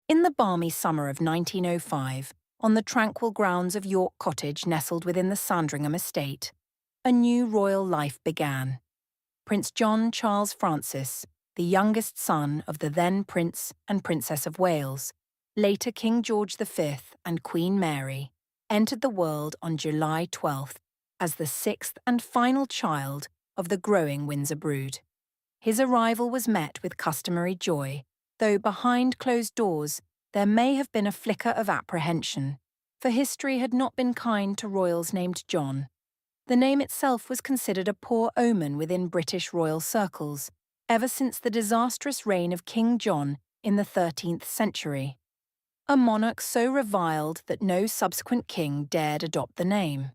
In the balmy summer of 1905, on the tranquil grounds of York Cottage nestled within the Sandringham estate, a new royal life began. Prince John Charles Francis, the youngest son of the then Prince and Princess of Wales, later King George V and Queen Mary, entered the world on July 12th as the sixth and final child of the growing Windsor brood. His arrival was met with customary joy, though behind closed doors there may have been a flicker of apprehension, for history had not been kind to royals named John. The name itself was considered a poor omen within British royal circles, ever since the disastrous reign of King John in the 13th century. A monarch so reviled that no subsequent king dared adopt the name.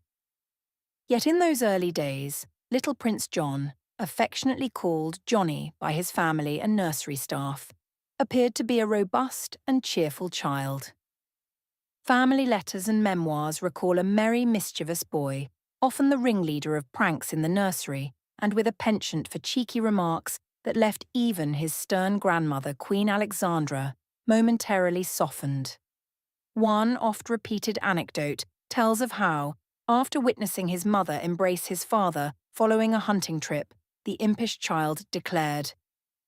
Yet in those early days, little Prince John, affectionately called Johnny by his family and nursery staff, appeared to be a robust and cheerful child. Family letters and memoirs recall a merry, mischievous boy, often the ringleader of pranks in the nursery, and with a penchant for cheeky remarks that left even his stern grandmother, Queen Alexandra, momentarily softened. One oft-repeated anecdote tells of how, after witnessing his mother embrace his father following a hunting trip, the impish child declared,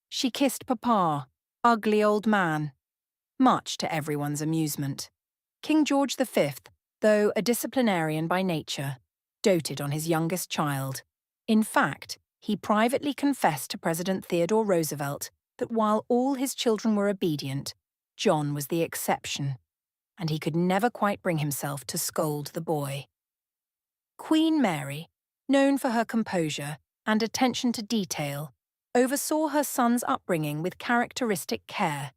"She kissed Papa, ugly old man," much to everyone's amusement. King George V, though a disciplinarian by nature, doted on his youngest child. In fact, he privately confessed to President Theodore Roosevelt that while all his children were obedient, John was the exception, and he could never quite bring himself to scold the boy. Queen Mary, known for her composure and attention to detail, oversaw her son's upbringing with characteristic care,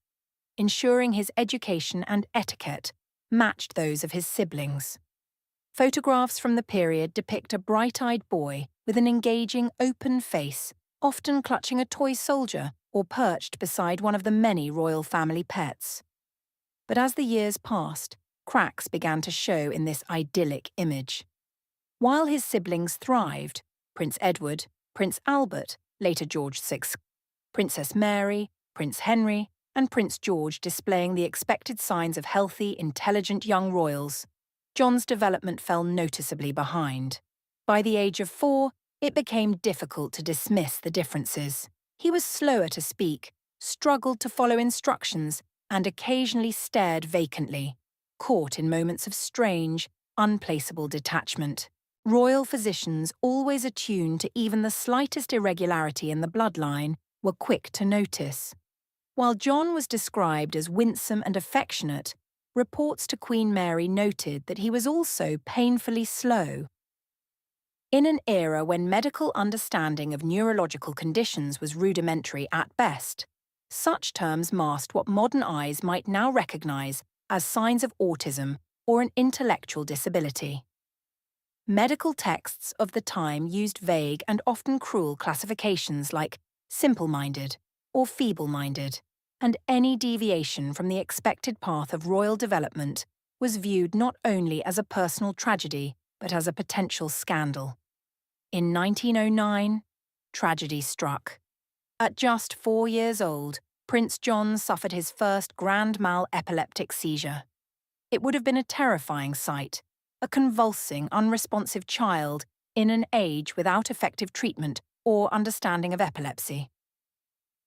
ensuring his education and etiquette matched those of his siblings. Photographs from the period depict a bright-eyed boy with an engaging, open face, often clutching a toy soldier or perched beside one of the many royal family pets. But as the years passed, cracks began to show in this idyllic image. While his siblings thrived, Prince Edward, Prince Albert, later George VI, Princess Mary, Prince Henry, and Prince George displaying the expected signs of healthy, intelligent young royals, John's development fell noticeably behind. By the age of 4, it became difficult to dismiss the differences. He was slower to speak, struggled to follow instructions, and occasionally stared vacantly, caught in moments of strange, unplaceable detachment. Royal physicians, always attuned to even the slightest irregularity in the bloodline, were quick to notice. While John was described as winsome and affectionate, reports to Queen Mary noted that he was also painfully slow. In an era when medical understanding of neurological conditions was rudimentary at best, such terms masked what modern eyes might now recognize as signs of autism or an intellectual disability. Medical texts of the time used vague and often cruel classifications like simple-minded or feeble-minded, and any deviation from the expected path of royal development was viewed not only as a personal tragedy but as a potential scandal. In 1909, tragedy struck. At just 4 years old, Prince John suffered his first grand mal epileptic seizure. It would have been a terrifying sight, a convulsing, unresponsive child in an age without effective treatment or understanding of epilepsy.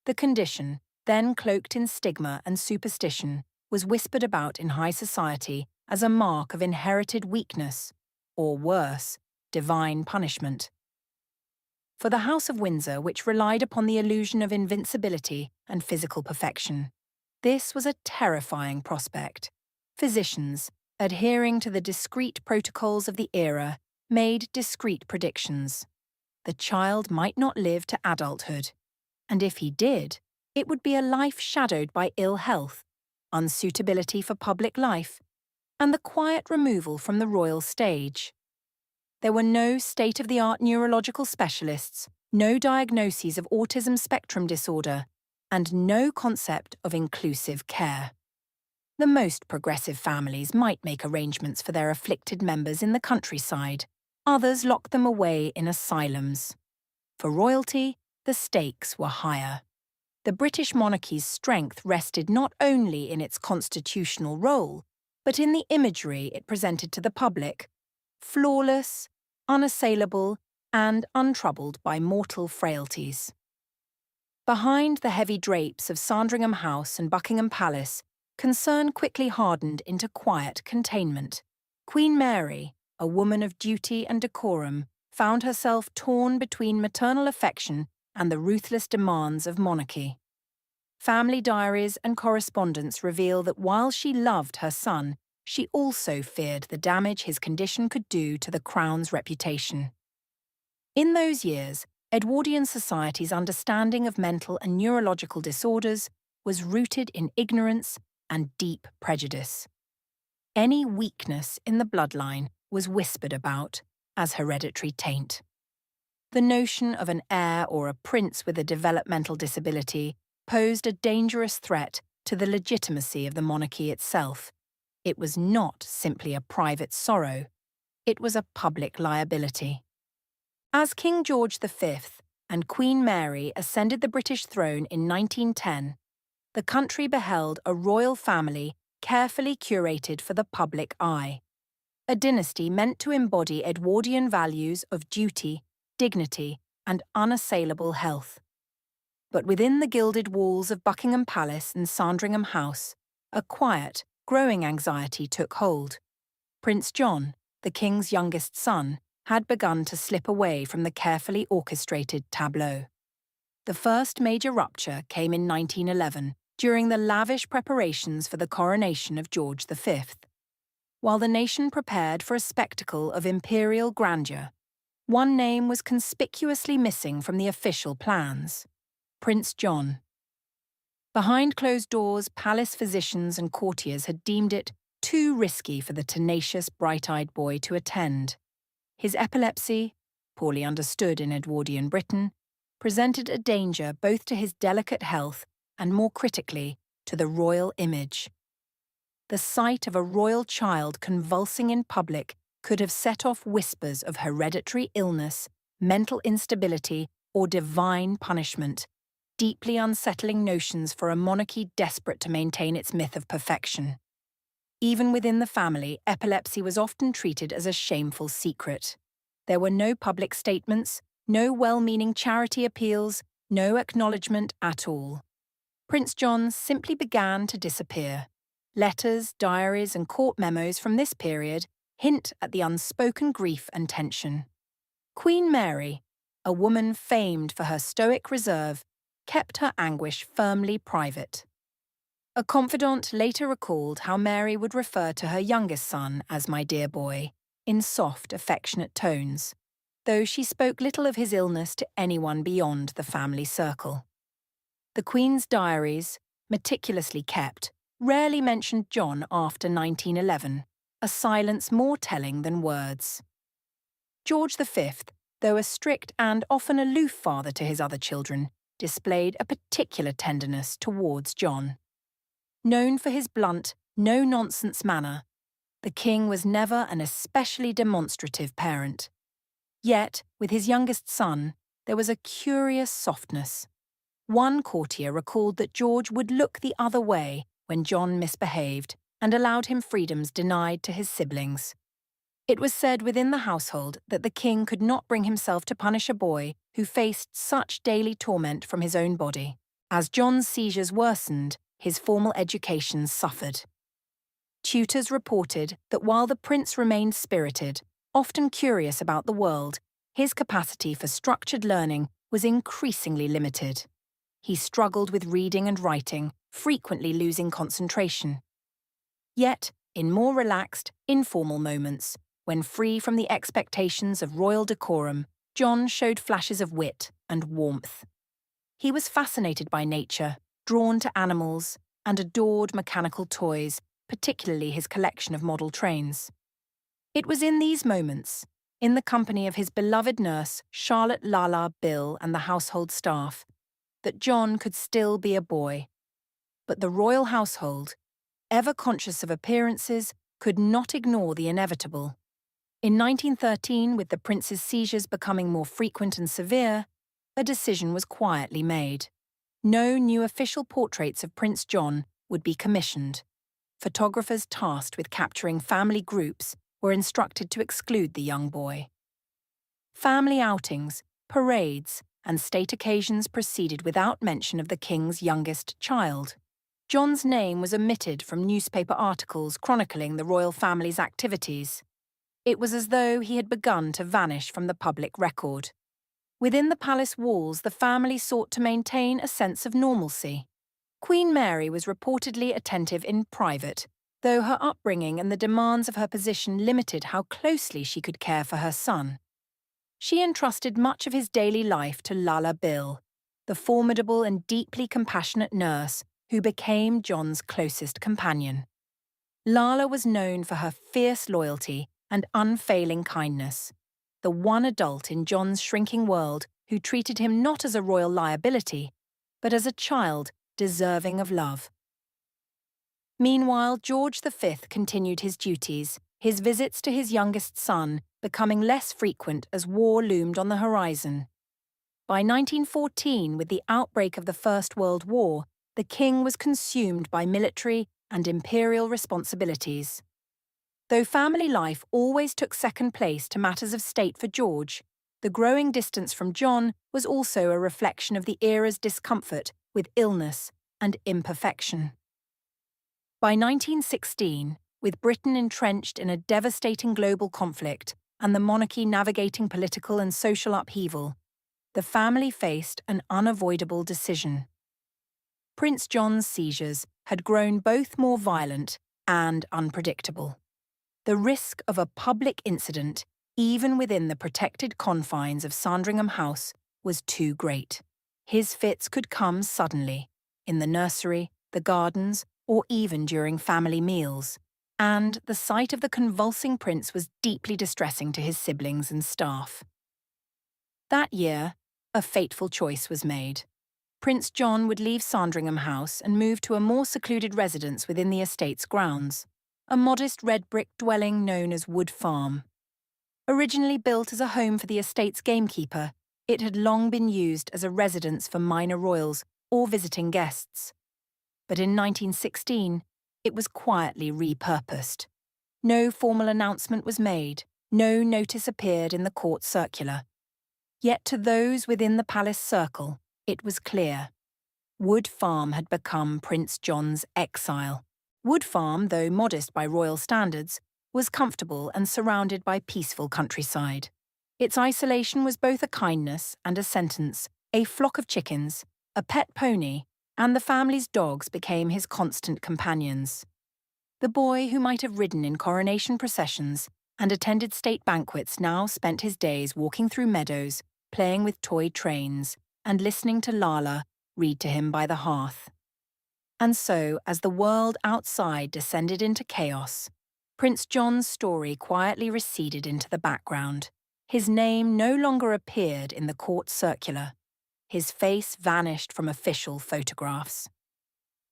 The condition, then cloaked in stigma and superstition, was whispered about in high society as a mark of inherited weakness, or worse, divine punishment. For the House of Windsor, which relied upon the illusion of invincibility and physical perfection, this was a terrifying prospect. Physicians, adhering to the discreet protocols of the era, made discreet predictions. The child might not live to adulthood, and if he did, it would be a life shadowed by ill health, unsuitability for public life, and the quiet removal from the royal stage. There were no state-of-the-art neurological specialists, no diagnoses of autism spectrum disorder, and no concept of inclusive care. The most progressive families might make arrangements for their afflicted members in the countryside. Others locked them away in asylums. For royalty, the stakes were higher. The British monarchy's strength rested not only in its constitutional role, but in the imagery it presented to the public: flawless, unassailable, and untroubled by mortal frailties. Behind the heavy drapes of Sandringham House and Buckingham Palace, concern quickly hardened into quiet containment. Queen Mary, a woman of duty and decorum, found herself torn between maternal affection and the ruthless demands of monarchy. Family diaries and correspondence reveal that while she loved her son, she also feared the damage his condition could do to the crown's reputation. In those years, Edwardian society's understanding of mental and neurological disorders was rooted in ignorance and deep prejudice. Any weakness in the bloodline was whispered about as hereditary taint. The notion of an heir or a prince with a developmental disability posed a dangerous threat to the legitimacy of the monarchy itself. It was not simply a private sorrow, it was a public liability. As King George V and Queen Mary ascended the British throne in 1910, the country beheld a royal family carefully curated for the public eye, a dynasty meant to embody Edwardian values of duty, dignity, and unassailable health. But within the gilded walls of Buckingham Palace and Sandringham House, a quiet, growing anxiety took hold. Prince John, the king's youngest son, had begun to slip away from the carefully orchestrated tableau. The first major rupture came in 1911, during the lavish preparations for the coronation of George V. While the nation prepared for a spectacle of imperial grandeur, one name was conspicuously missing from the official plans: Prince John. Behind closed doors, palace physicians and courtiers had deemed it too risky for the tenacious, bright-eyed boy to attend. His epilepsy, poorly understood in Edwardian Britain, presented a danger both to his delicate health and, more critically, to the royal image. The sight of a royal child convulsing in public could have set off whispers of hereditary illness, mental instability, or divine punishment, deeply unsettling notions for a monarchy desperate to maintain its myth of perfection. Even within the family, epilepsy was often treated as a shameful secret. There were no public statements, no well-meaning charity appeals, no acknowledgement at all. Prince John simply began to disappear. Letters, diaries, and court memos from this period hint at the unspoken grief and tension. Queen Mary, a woman famed for her stoic reserve, kept her anguish firmly private. A confidant later recalled how Mary would refer to her youngest son as "my dear boy," in soft, affectionate tones, though she spoke little of his illness to anyone beyond the family circle. The Queen's diaries, meticulously kept, rarely mentioned John after 1911, a silence more telling than words. George V, though a strict and often aloof father to his other children, displayed a particular tenderness towards John. Known for his blunt, no-nonsense manner, the king was never an especially demonstrative parent. Yet, with his youngest son, there was a curious softness. One courtier recalled that George would look the other way when John misbehaved and allowed him freedoms denied to his siblings. It was said within the household that the king could not bring himself to punish a boy who faced such daily torment from his own body. As John's seizures worsened, his formal education suffered. Tutors reported that while the prince remained spirited, often curious about the world, his capacity for structured learning was increasingly limited. He struggled with reading and writing, frequently losing concentration. Yet, in more relaxed, informal moments, when free from the expectations of royal decorum, John showed flashes of wit and warmth. He was fascinated by nature, drawn to animals, and adored mechanical toys, particularly his collection of model trains. It was in these moments, in the company of his beloved nurse, Charlotte Lala Bill, and the household staff, that John could still be a boy. But the royal household, ever conscious of appearances, could not ignore the inevitable. In 1913, with the prince's seizures becoming more frequent and severe, a decision was quietly made. No new official portraits of Prince John would be commissioned. Photographers tasked with capturing family groups were instructed to exclude the young boy. Family outings, parades, and state occasions proceeded without mention of the king's youngest child. John's name was omitted from newspaper articles chronicling the royal family's activities. It was as though he had begun to vanish from the public record. Within the palace walls, the family sought to maintain a sense of normalcy. Queen Mary was reportedly attentive in private, though her upbringing and the demands of her position limited how closely she could care for her son. She entrusted much of his daily life to Lala Bill, the formidable and deeply compassionate nurse who became John's closest companion. Lala was known for her fierce loyalty and unfailing kindness, the one adult in John's shrinking world who treated him not as a royal liability, but as a child deserving of love. Meanwhile, George V continued his duties, his visits to his youngest son becoming less frequent as war loomed on the horizon. By 1914, with the outbreak of the First World War, the king was consumed by military and imperial responsibilities. Though family life always took second place to matters of state for George, the growing distance from John was also a reflection of the era's discomfort with illness and imperfection. By 1916, with Britain entrenched in a devastating global conflict and the monarchy navigating political and social upheaval, the family faced an unavoidable decision. Prince John's seizures had grown both more violent and unpredictable. The risk of a public incident, even within the protected confines of Sandringham House, was too great. His fits could come suddenly, in the nursery, the gardens, or even during family meals, and the sight of the convulsing prince was deeply distressing to his siblings and staff. That year, a fateful choice was made. Prince John would leave Sandringham House and move to a more secluded residence within the estate's grounds, a modest red-brick dwelling known as Wood Farm. Originally built as a home for the estate's gamekeeper, it had long been used as a residence for minor royals or visiting guests. But in 1916, it was quietly repurposed. No formal announcement was made, no notice appeared in the court circular. Yet to those within the palace circle, it was clear. Wood Farm had become Prince John's exile. Wood Farm, though modest by royal standards, was comfortable and surrounded by peaceful countryside. Its isolation was both a kindness and a sentence. A flock of chickens, a pet pony, and the family's dogs became his constant companions. The boy who might have ridden in coronation processions and attended state banquets now spent his days walking through meadows, playing with toy trains, and listening to Lala read to him by the hearth. And so, as the world outside descended into chaos, Prince John's story quietly receded into the background. His name no longer appeared in the court circular. His face vanished from official photographs.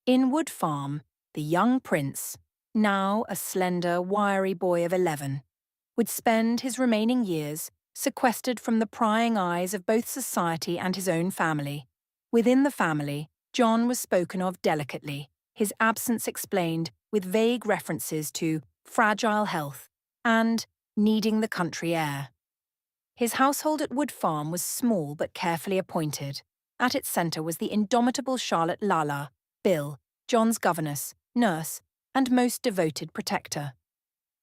In Wood Farm, the young prince, now a slender, wiry boy of 11, would spend his remaining years sequestered from the prying eyes of both society and his own family. Within the family, John was spoken of delicately, his absence explained with vague references to fragile health and needing the country air. His household at Wood Farm was small but carefully appointed. At its centre was the indomitable Charlotte Lala Bill, John's governess, nurse, and most devoted protector.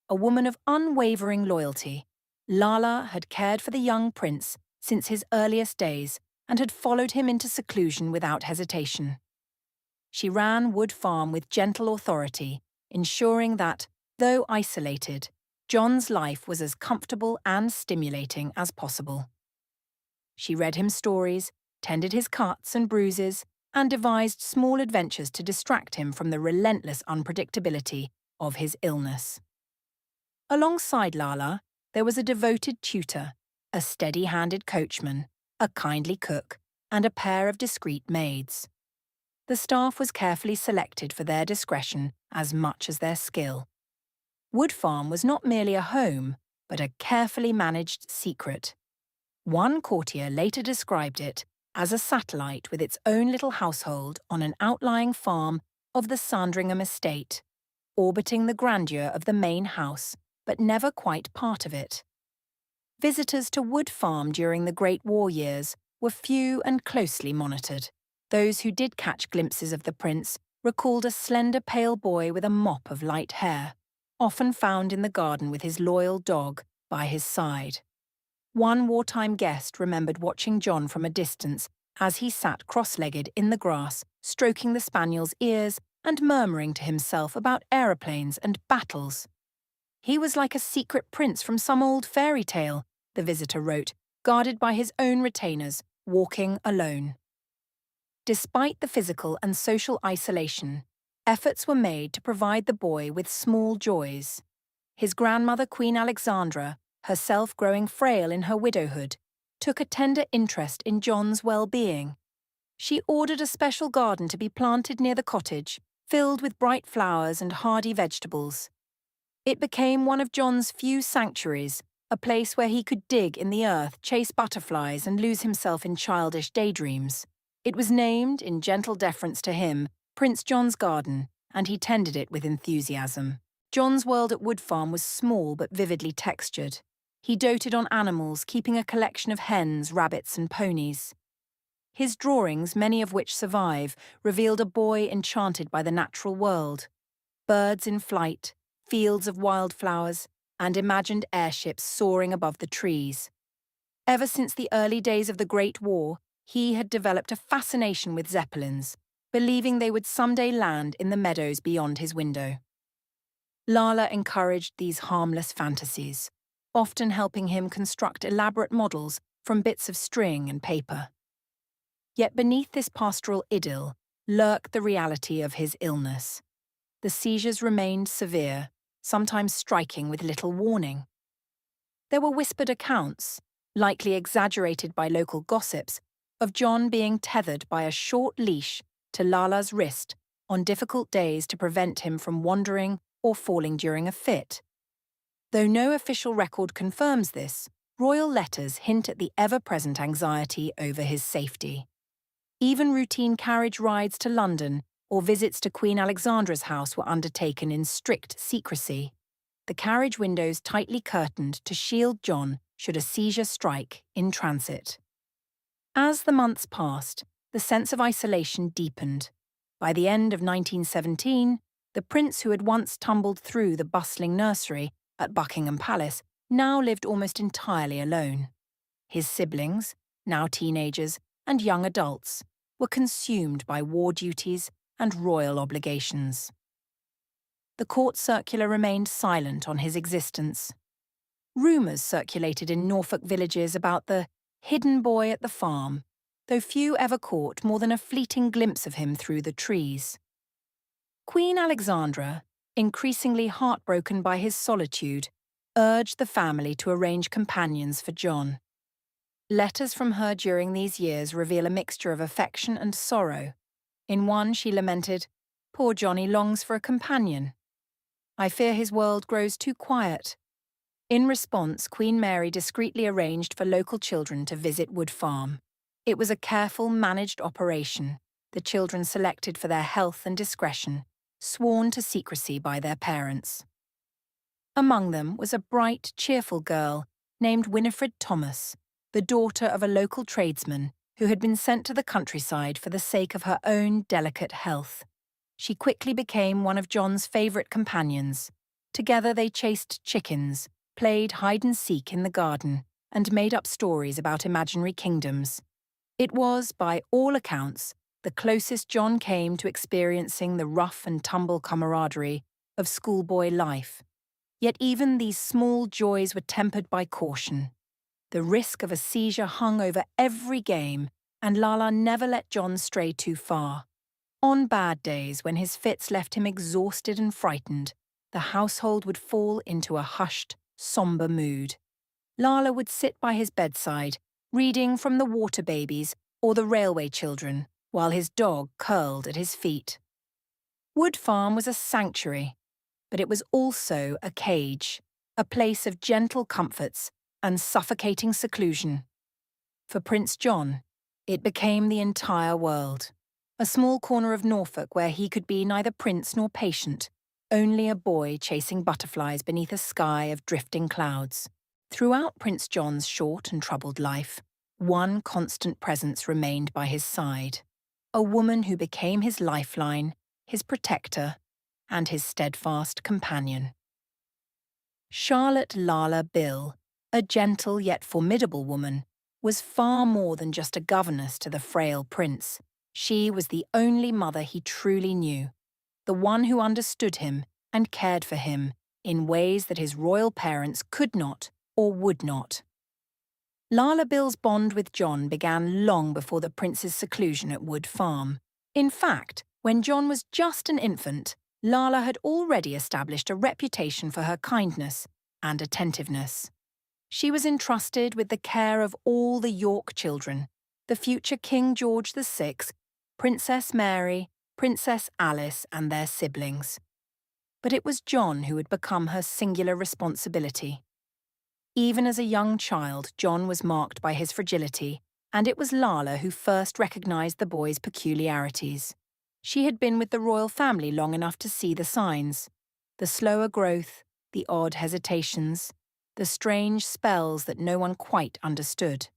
A woman of unwavering loyalty, Lala had cared for the young prince since his earliest days and had followed him into seclusion without hesitation. She ran Wood Farm with gentle authority, ensuring that, though isolated, John's life was as comfortable and stimulating as possible. She read him stories, tended his cuts and bruises, and devised small adventures to distract him from the relentless unpredictability of his illness. Alongside Lala, there was a devoted tutor, a steady-handed coachman, a kindly cook, and a pair of discreet maids. The staff was carefully selected for their discretion as much as their skill. Wood Farm was not merely a home, but a carefully managed secret. One courtier later described it as a satellite with its own little household on an outlying farm of the Sandringham estate, orbiting the grandeur of the main house, but never quite part of it. Visitors to Wood Farm during the Great War years were few and closely monitored. Those who did catch glimpses of the prince recalled a slender pale boy with a mop of light hair, often found in the garden with his loyal dog by his side. One wartime guest remembered watching John from a distance as he sat cross-legged in the grass, stroking the spaniel's ears and murmuring to himself about aeroplanes and battles. He was like a secret prince from some old fairy tale, the visitor wrote, guarded by his own retainers, walking alone. Despite the physical and social isolation, efforts were made to provide the boy with small joys. His grandmother, Queen Alexandra, herself growing frail in her widowhood, took a tender interest in John's well-being. She ordered a special garden to be planted near the cottage, filled with bright flowers and hardy vegetables. It became one of John's few sanctuaries, a place where he could dig in the earth, chase butterflies, and lose himself in childish daydreams. It was named, in gentle deference to him, Prince John's Garden, and he tended it with enthusiasm. John's world at Wood Farm was small but vividly textured. He doted on animals, keeping a collection of hens, rabbits, and ponies. His drawings, many of which survive, revealed a boy enchanted by the natural world. Birds in flight, fields of wildflowers, and imagined airships soaring above the trees. Ever since the early days of the Great War, he had developed a fascination with zeppelins, believing they would someday land in the meadows beyond his window. Lala encouraged these harmless fantasies, often helping him construct elaborate models from bits of string and paper. Yet beneath this pastoral idyll lurked the reality of his illness. The seizures remained severe, sometimes striking with little warning. There were whispered accounts, likely exaggerated by local gossips, of John being tethered by a short leash to Lala's wrist on difficult days to prevent him from wandering or falling during a fit. Though no official record confirms this, royal letters hint at the ever-present anxiety over his safety. Even routine carriage rides to London or visits to Queen Alexandra's house were undertaken in strict secrecy, the carriage windows tightly curtained to shield John should a seizure strike in transit. As the months passed, the sense of isolation deepened. By the end of 1917, the prince who had once tumbled through the bustling nursery at Buckingham Palace now lived almost entirely alone. His siblings, now teenagers and young adults, were consumed by war duties and royal obligations. The court circular remained silent on his existence. Rumours circulated in Norfolk villages about the hidden boy at the farm, though few ever caught more than a fleeting glimpse of him through the trees. Queen Alexandra, increasingly heartbroken by his solitude, urged the family to arrange companions for John. Letters from her during these years reveal a mixture of affection and sorrow. In one, she lamented, "Poor Johnny longs for a companion. I fear his world grows too quiet." In response, Queen Mary discreetly arranged for local children to visit Wood Farm. It was a careful, managed operation, the children selected for their health and discretion, sworn to secrecy by their parents. Among them was a bright, cheerful girl named Winifred Thomas, the daughter of a local tradesman who had been sent to the countryside for the sake of her own delicate health. She quickly became one of John's favourite companions. Together they chased chickens, played hide-and-seek in the garden, and made up stories about imaginary kingdoms. It was, by all accounts, the closest John came to experiencing the rough-and-tumble camaraderie of schoolboy life. Yet even these small joys were tempered by caution. The risk of a seizure hung over every game, and Lala never let John stray too far. On bad days, when his fits left him exhausted and frightened, the household would fall into a hushed, sombre mood. Lala would sit by his bedside, reading from The Water Babies or The Railway Children, while his dog curled at his feet. Wood Farm was a sanctuary, but it was also a cage, a place of gentle comforts and suffocating seclusion. For Prince John, It became the entire world. A small corner of Norfolk where he could be neither prince nor patient, only a boy chasing butterflies beneath a sky of drifting clouds. Throughout Prince John's short and troubled life, one constant presence remained by his side. A woman who became his lifeline, his protector, and his steadfast companion. Charlotte Lala Bill, a gentle yet formidable woman, was far more than just a governess to the frail prince. She was the only mother he truly knew, the one who understood him and cared for him in ways that his royal parents could not or would not. Lala Bill's bond with John began long before the prince's seclusion at Wood Farm. In fact, when John was just an infant, Lala had already established a reputation for her kindness and attentiveness. She was entrusted with the care of all the York children, the future King George VI, Princess Mary, Princess Alice and their siblings. But it was John who had become her singular responsibility. Even as a young child, John was marked by his fragility, and it was Lala who first recognized the boy's peculiarities. She had been with the royal family long enough to see the signs: the slower growth, the odd hesitations, the strange spells that no one quite understood.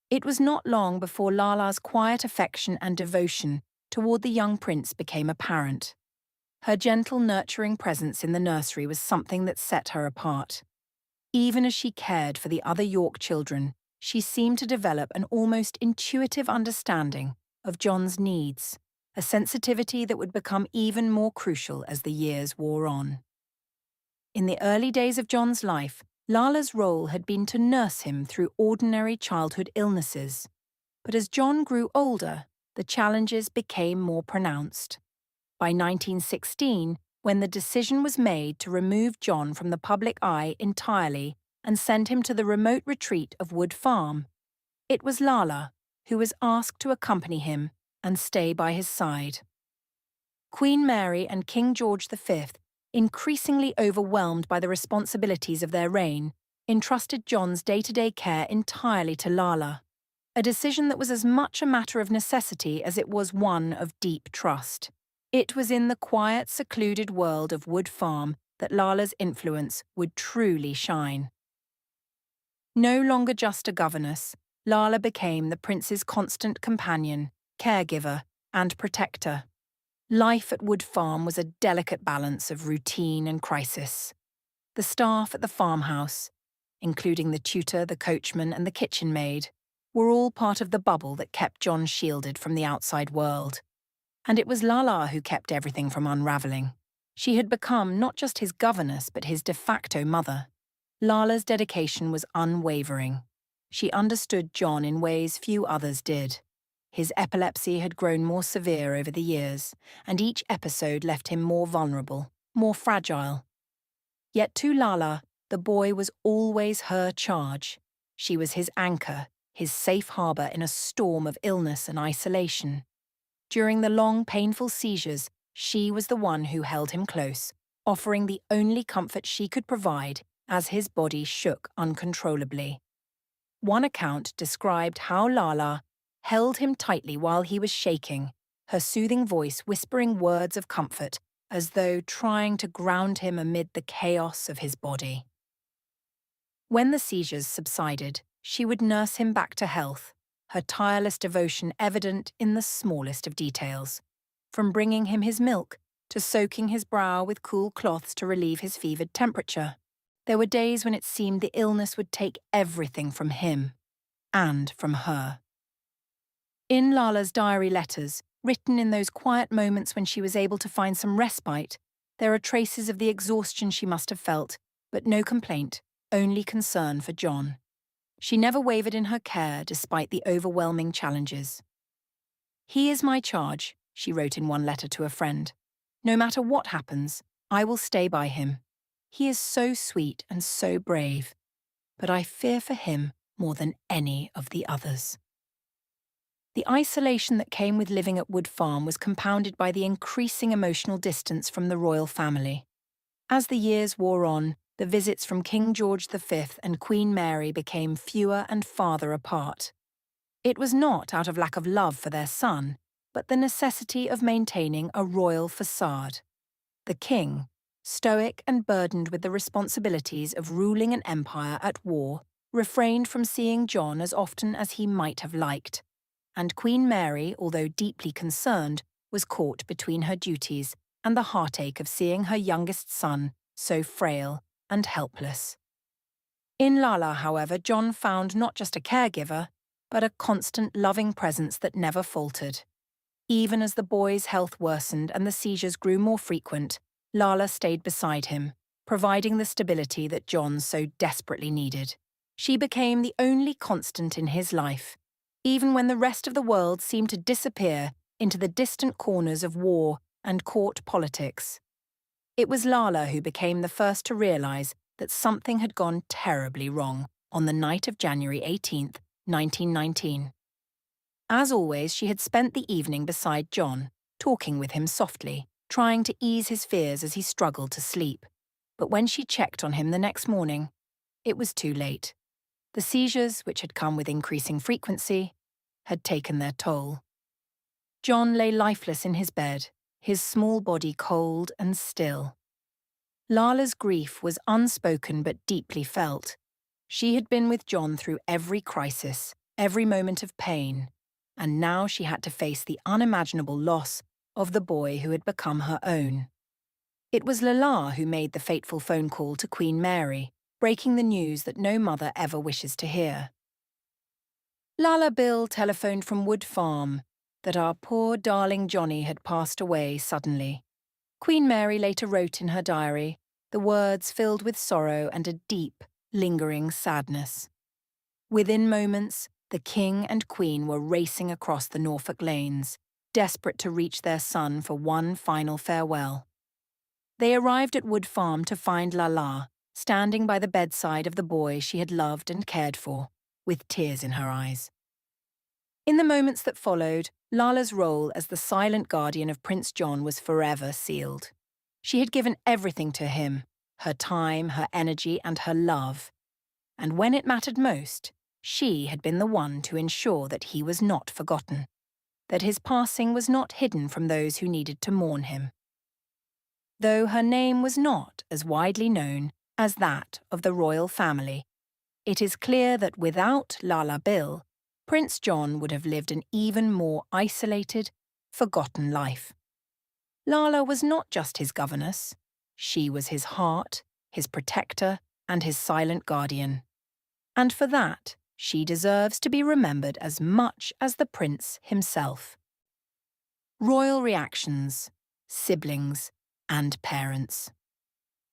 It was not long before Lala's quiet affection and devotion toward the young prince became apparent. Her gentle, nurturing presence in the nursery was something that set her apart. Even as she cared for the other York children, she seemed to develop an almost intuitive understanding of John's needs, a sensitivity that would become even more crucial as the years wore on. In the early days of John's life, Lala's role had been to nurse him through ordinary childhood illnesses. But as John grew older, the challenges became more pronounced. By 1916, when the decision was made to remove John from the public eye entirely and send him to the remote retreat of Wood Farm, it was Lala who was asked to accompany him and stay by his side. Queen Mary and King George V, increasingly overwhelmed by the responsibilities of their reign, entrusted John's day-to-day care entirely to Lala, a decision that was as much a matter of necessity as it was one of deep trust. It was in the quiet, secluded world of Wood Farm that Lala's influence would truly shine. No longer just a governess, Lala became the prince's constant companion, caregiver, and protector. Life at Wood Farm was a delicate balance of routine and crisis. The staff at the farmhouse, including the tutor, the coachman, and the kitchen maid, were all part of the bubble that kept John shielded from the outside world. And it was Lala who kept everything from unravelling. She had become not just his governess, but his de facto mother. Lala's dedication was unwavering. She understood John in ways few others did. His epilepsy had grown more severe over the years, and each episode left him more vulnerable, more fragile. Yet to Lala, the boy was always her charge. She was his anchor, his safe harbour in a storm of illness and isolation. During the long, painful seizures, she was the one who held him close, offering the only comfort she could provide as his body shook uncontrollably. One account described how Lala held him tightly while he was shaking, her soothing voice whispering words of comfort, as though trying to ground him amid the chaos of his body. When the seizures subsided, she would nurse him back to health, her tireless devotion evident in the smallest of details, from bringing him his milk to soaking his brow with cool cloths to relieve his fevered temperature. There were days when it seemed the illness would take everything from him and from her. In Lala's diary letters, written in those quiet moments when she was able to find some respite, there are traces of the exhaustion she must have felt, but no complaint, only concern for John. She never wavered in her care despite the overwhelming challenges. "He is my charge," she wrote in one letter to a friend. "No matter what happens, I will stay by him. He is so sweet and so brave, but I fear for him more than any of the others." The isolation that came with living at Wood Farm was compounded by the increasing emotional distance from the royal family. As the years wore on, the visits from King George V and Queen Mary became fewer and farther apart. It was not out of lack of love for their son, but the necessity of maintaining a royal facade. The king, stoic and burdened with the responsibilities of ruling an empire at war, refrained from seeing John as often as he might have liked, and Queen Mary, although deeply concerned, was caught between her duties and the heartache of seeing her youngest son so frail and helpless. In Lala, however, John found not just a caregiver, but a constant, loving presence that never faltered. Even as the boy's health worsened and the seizures grew more frequent, Lala stayed beside him, providing the stability that John so desperately needed. She became the only constant in his life, even when the rest of the world seemed to disappear into the distant corners of war and court politics. It was Lala who became the first to realize that something had gone terribly wrong on the night of January 18th, 1919. As always, she had spent the evening beside John, talking with him softly, trying to ease his fears as he struggled to sleep. But when she checked on him the next morning, it was too late. The seizures, which had come with increasing frequency, had taken their toll. John lay lifeless in his bed, his small body cold and still. Lala's grief was unspoken but deeply felt. She had been with John through every crisis, every moment of pain, and now she had to face the unimaginable loss of the boy who had become her own. It was Lala who made the fateful phone call to Queen Mary, breaking the news that no mother ever wishes to hear. Lala Bill telephoned from Wood Farm that our poor darling Johnny had passed away suddenly. Queen Mary later wrote in her diary, the words filled with sorrow and a deep, lingering sadness. Within moments, the King and Queen were racing across the Norfolk lanes, desperate to reach their son for one final farewell. They arrived at Wood Farm to find Lala, standing by the bedside of the boy she had loved and cared for, with tears in her eyes. In the moments that followed, Lala's role as the silent guardian of Prince John was forever sealed. She had given everything to him, her time, her energy, and her love. And when it mattered most, she had been the one to ensure that he was not forgotten, that his passing was not hidden from those who needed to mourn him. Though her name was not as widely known as that of the royal family, it is clear that without Lala Bill, Prince John would have lived an even more isolated, forgotten life. Lala was not just his governess. She was his heart, his protector, and his silent guardian. And for that, she deserves to be remembered as much as the prince himself. Royal reactions, siblings, and parents.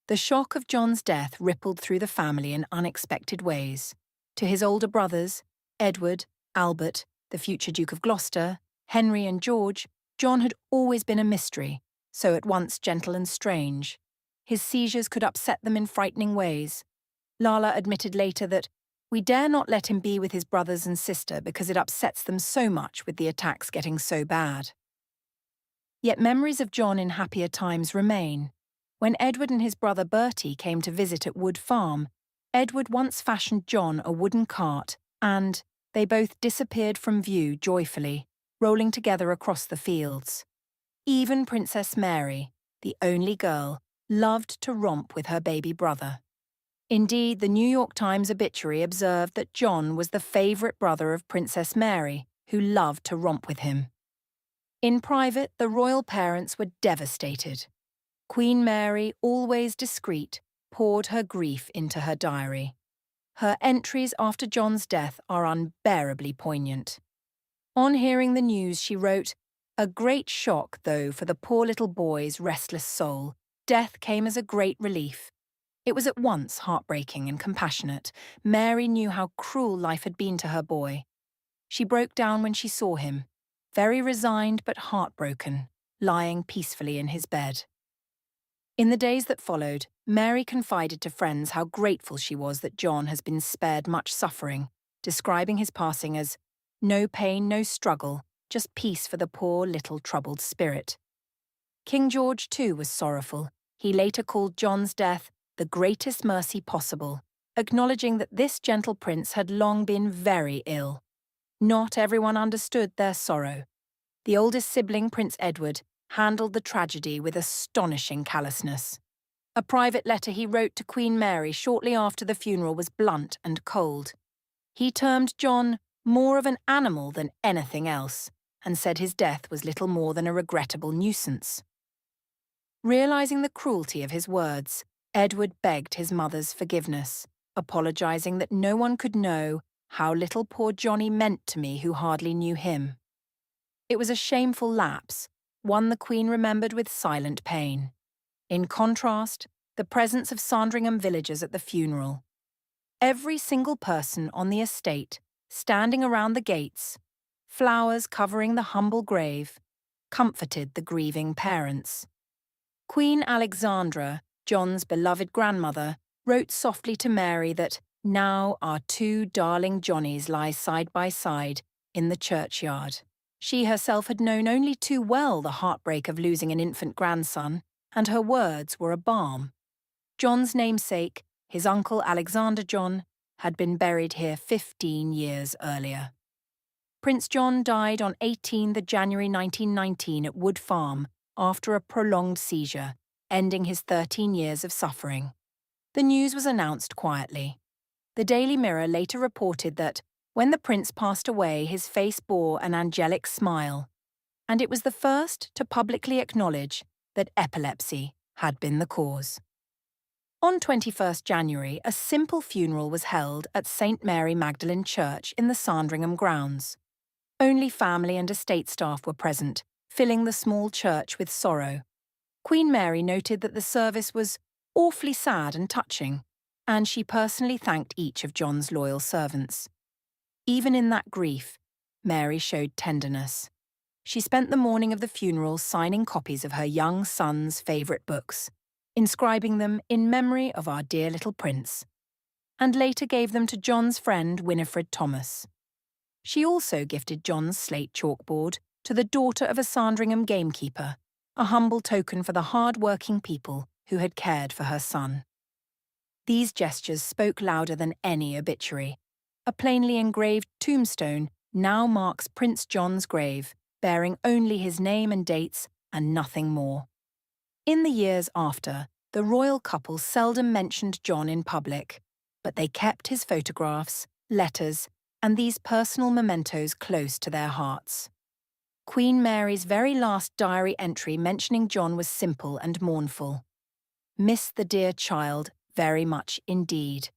The shock of John's death rippled through the family in unexpected ways. To his older brothers, Edward, Albert, the future Duke of Gloucester, Henry and George, John had always been a mystery, so at once gentle and strange. His seizures could upset them in frightening ways. Lala admitted later that, "We dare not let him be with his brothers and sister because it upsets them so much with the attacks getting so bad." Yet memories of John in happier times remain. When Edward and his brother Bertie came to visit at Wood Farm, Edward once fashioned John a wooden cart and they both disappeared from view joyfully, rolling together across the fields. Even Princess Mary, the only girl, loved to romp with her baby brother. Indeed, the New York Times obituary observed that John was the favourite brother of Princess Mary, who loved to romp with him. In private, the royal parents were devastated. Queen Mary, always discreet, poured her grief into her diary. Her entries after John's death are unbearably poignant. On hearing the news, she wrote, "A great shock, though, for the poor little boy's restless soul. Death came as a great relief. It was at once heartbreaking and compassionate. Mary knew how cruel life had been to her boy. She broke down when she saw him, very resigned but heartbroken, lying peacefully in his bed." In the days that followed, Mary confided to friends how grateful she was that John has been spared much suffering, describing his passing as "no pain, no struggle, just peace for the poor little troubled spirit." King George, too, was sorrowful. He later called John's death the greatest mercy possible, acknowledging that this gentle prince had long been very ill. Not everyone understood their sorrow. The oldest sibling, Prince Edward, handled the tragedy with astonishing callousness. A private letter he wrote to Queen Mary shortly after the funeral was blunt and cold. He termed John more of an animal than anything else, and said his death was little more than a regrettable nuisance. Realizing the cruelty of his words, Edward begged his mother's forgiveness, apologizing that no one could know how little poor Johnny meant to me who hardly knew him. It was a shameful lapse, one the Queen remembered with silent pain. In contrast, the presence of Sandringham villagers at the funeral. Every single person on the estate, standing around the gates, flowers covering the humble grave, comforted the grieving parents. Queen Alexandra, John's beloved grandmother, wrote softly to Mary that now our two darling Johnnies lie side by side in the churchyard. She herself had known only too well the heartbreak of losing an infant grandson, and her words were a balm. John's namesake, his uncle Alexander John, had been buried here 15 years earlier. Prince John died on 18 January 1919 at Wood Farm after a prolonged seizure, ending his 13 years of suffering. The news was announced quietly. The Daily Mirror later reported that, when the prince passed away, his face bore an angelic smile, and it was the first to publicly acknowledge that epilepsy had been the cause. On 21st January, a simple funeral was held at St. Mary Magdalene Church in the Sandringham grounds. Only family and estate staff were present, filling the small church with sorrow. Queen Mary noted that the service was awfully sad and touching, and she personally thanked each of John's loyal servants. Even in that grief, Mary showed tenderness. She spent the morning of the funeral signing copies of her young son's favourite books, inscribing them in memory of our dear little prince, and later gave them to John's friend Winifred Thomas. She also gifted John's slate chalkboard to the daughter of a Sandringham gamekeeper, a humble token for the hard-working people who had cared for her son. These gestures spoke louder than any obituary. A plainly engraved tombstone now marks Prince John's grave, bearing only his name and dates and nothing more. In the years after, the royal couple seldom mentioned John in public, but they kept his photographs, letters, and these personal mementos close to their hearts. Queen Mary's very last diary entry mentioning John was simple and mournful. "Miss the dear child very much indeed.